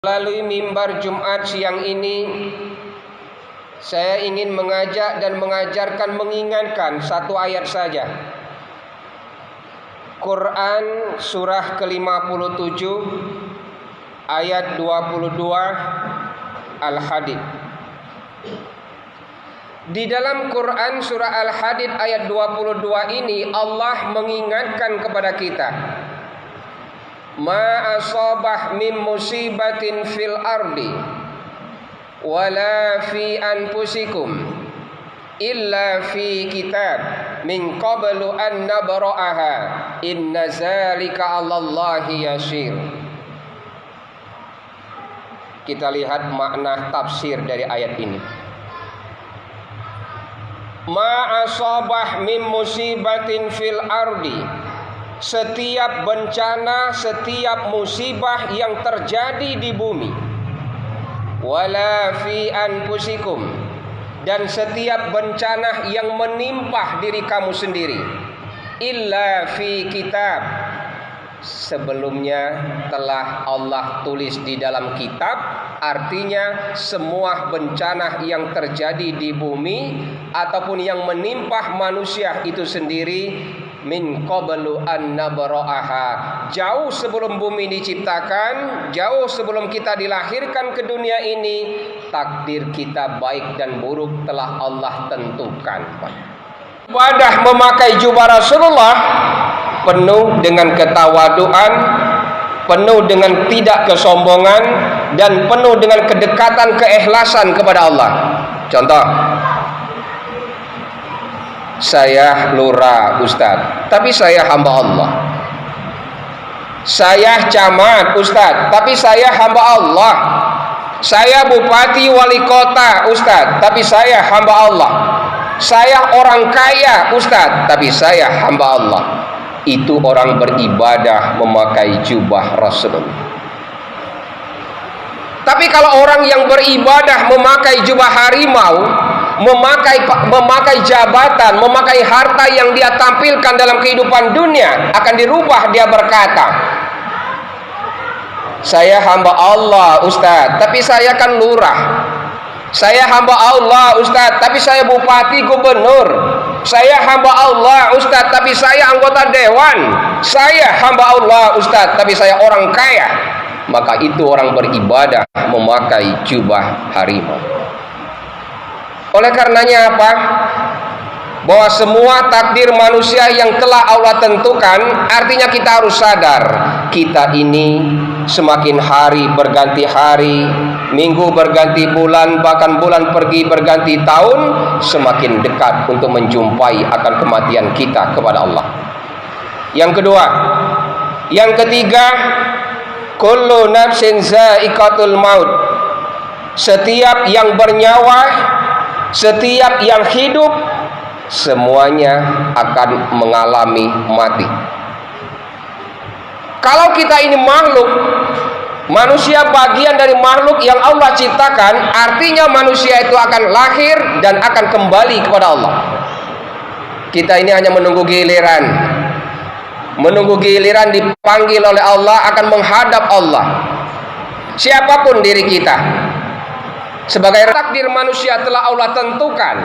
Melalui mimbar Jumat siang ini, saya ingin mengajak dan mengajarkan, mengingatkan satu ayat saja. Quran surah ke-57 ayat 22 Al-Hadid. Di dalam Quran surah Al-Hadid ayat 22 ini Allah mengingatkan kepada kita, ma asabah min musibatin fil ardi wala fi anfusikum illa fi kitab min qablu an nabra'aha inna zalika 'alallahi yasir. Kita lihat makna tafsir dari ayat ini. Ma asabah min musibatin fil ardi, setiap bencana, setiap musibah yang terjadi di bumi, wala fi anfusikum, dan setiap bencana yang menimpa diri kamu sendiri, illa fi kitab, sebelumnya telah Allah tulis di dalam kitab. Artinya semua bencana yang terjadi di bumi ataupun yang menimpa manusia itu sendiri, min qablu an nabra'aha, jauh sebelum bumi diciptakan, jauh sebelum kita dilahirkan ke dunia ini, takdir kita baik dan buruk telah Allah tentukan. Ibadah memakai jubah Rasulullah penuh dengan ketawaduan, penuh dengan tidak kesombongan, dan penuh dengan kedekatan, keikhlasan kepada Allah. Contoh, saya lurah Ustadz, tapi saya hamba Allah. Saya camat Ustadz, tapi saya hamba Allah. Saya bupati wali kota Ustadz, tapi saya hamba Allah. Saya orang kaya Ustadz, tapi saya hamba Allah. Itu orang beribadah memakai jubah Rasulullah. Tapi kalau orang yang beribadah memakai jubah harimau, memakai jabatan, memakai harta yang dia tampilkan dalam kehidupan dunia, akan dirubah. Dia berkata, saya hamba Allah Ustadz, tapi saya kan lurah. Saya hamba Allah Ustadz, tapi saya bupati gubernur. Saya hamba Allah Ustadz, tapi saya anggota dewan. Saya hamba Allah Ustadz, tapi saya orang kaya. Maka itu orang beribadah memakai jubah harimau. Oleh karenanya apa? Bahwa semua takdir manusia yang telah Allah tentukan, artinya kita harus sadar, kita ini semakin hari berganti hari, minggu berganti bulan, bahkan bulan pergi berganti tahun, semakin dekat untuk menjumpai akan kematian kita kepada Allah. Yang kedua, yang ketiga, kullu nafsin za'iqatul maut, setiap yang bernyawa, setiap yang hidup, semuanya akan mengalami mati. Kalau kita ini makhluk, manusia bagian dari makhluk yang Allah ciptakan, artinya manusia itu akan lahir dan akan kembali kepada Allah. Kita ini hanya menunggu giliran. Menunggu giliran dipanggil oleh Allah, akan menghadap Allah. Siapapun diri kita, sebagai takdir manusia telah Allah tentukan.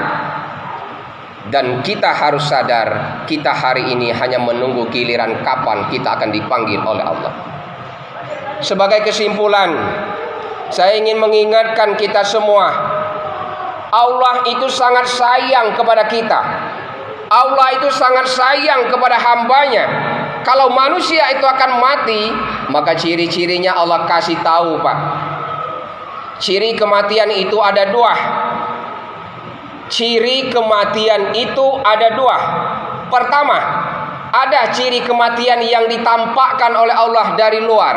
Dan kita harus sadar, kita hari ini hanya menunggu giliran kapan kita akan dipanggil oleh Allah. Sebagai kesimpulan, saya ingin mengingatkan kita semua, Allah itu sangat sayang kepada kita. Allah itu sangat sayang kepada hambanya. Kalau manusia itu akan mati, maka ciri-cirinya Allah kasih tahu, Pak. Ciri kematian itu ada dua. Ciri kematian itu ada dua. Pertama, ada ciri kematian yang ditampakkan oleh Allah dari luar,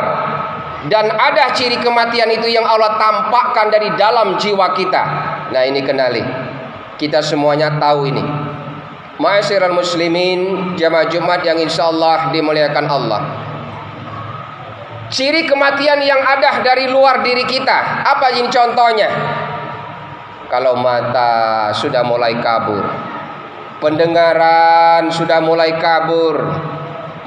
dan ada ciri kematian itu yang Allah tampakkan dari dalam jiwa kita. Nah, ini kenali. Kita semuanya tahu ini. Ma'asyiral muslimin, jamaah Jumat yang insyaallah dimuliakan Allah. Ciri kematian yang ada dari luar diri kita, apa ini contohnya? Kalau mata sudah mulai kabur, pendengaran sudah mulai kabur,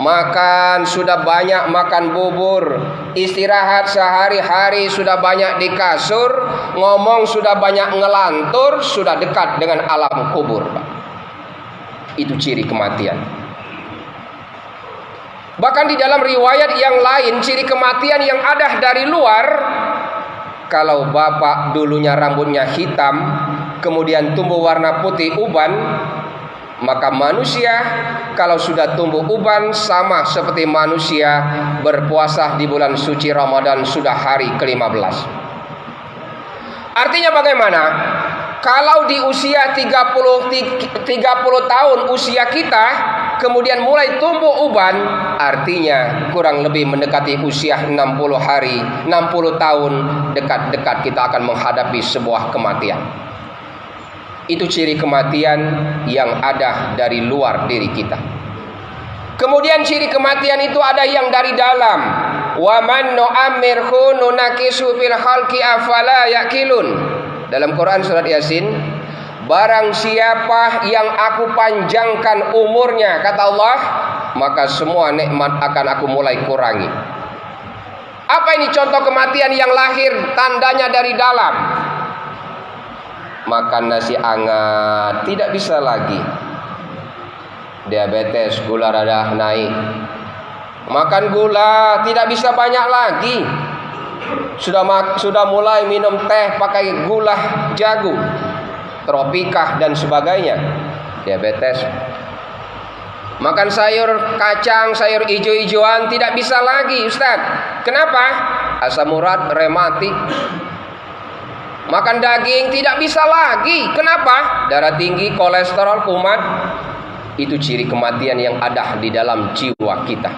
makan sudah banyak makan bubur, istirahat sehari-hari sudah banyak di kasur, ngomong sudah banyak ngelantur, sudah dekat dengan alam kubur, Pak. Itu ciri kematian. Bahkan di dalam riwayat yang lain, ciri kematian yang ada dari luar, kalau bapak dulunya rambutnya hitam, kemudian tumbuh warna putih uban, maka manusia kalau sudah tumbuh uban sama seperti manusia berpuasa di bulan suci Ramadan sudah hari ke-15. Artinya bagaimana? Kalau di usia 30 tahun usia kita kemudian mulai tumbuh uban, artinya kurang lebih mendekati usia 60 hari, 60 tahun, dekat-dekat kita akan menghadapi sebuah kematian. Itu ciri kematian yang ada dari luar diri kita. Kemudian ciri kematian itu ada yang dari dalam. Wa man nu'ammirhu nunakisu fil khalqi afala yaqilun. Dalam Quran surat Yasin, barang siapa yang aku panjangkan umurnya, kata Allah, maka semua nikmat akan aku mulai kurangi. Apa ini contoh kematian yang lahir, tandanya dari dalam? Makan nasi hangat tidak bisa lagi. Diabetes, gula darah naik. Makan gula tidak bisa banyak lagi. Sudah mulai minum teh pakai gula jagung, tropika dan sebagainya. Diabetes. Makan sayur kacang, sayur hijau-hijauan tidak bisa lagi, Ustaz. Kenapa? Asam urat, rematik. Makan daging tidak bisa lagi. Kenapa? Darah tinggi, kolesterol, kumat. Itu ciri kematian yang ada di dalam jiwa kita.